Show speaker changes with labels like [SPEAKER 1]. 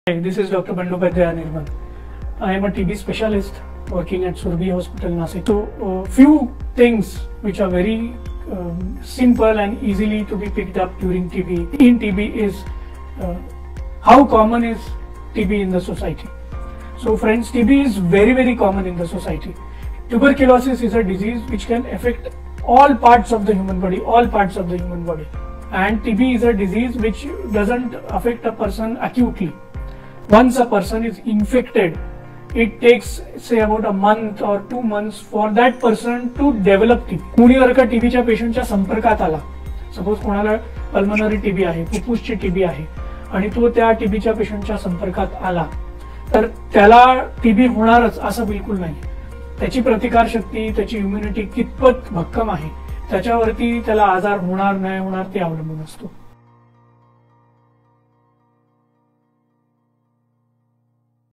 [SPEAKER 1] Hi, this is Dr. Bandyopadhyay Nirmal. I am a TB specialist working at Surbhi Hospital, Nasik. So, few things which are very simple and easily to be picked up during TB. In TB is how common is TB in the society. So, friends, TB is very common in the society. Tuberculosis is a disease which can affect all parts of the human body, And TB is a disease which doesn't affect a person acutely. Once a person is infected, it takes say about a month or 2 months for that person to develop TB. कोणी जर का टीबीच्या पेशंटच्या संपर्कात आला, suppose कोणाला pulmonary TB आहे, फुफ्फुसची TB आहे आणि तो त्या टीबीच्या पेशंटच्या संपर्कात आला, तर त्याला टीबी होणारच असं बिलकुल नाही. त्याची प्रतिकारशक्ती, त्याची इम्युनिटी कितपत भक्कम आहे त्याच्यावरती त्याला आजार होणार नाही होणार ते अवलंबून असतो.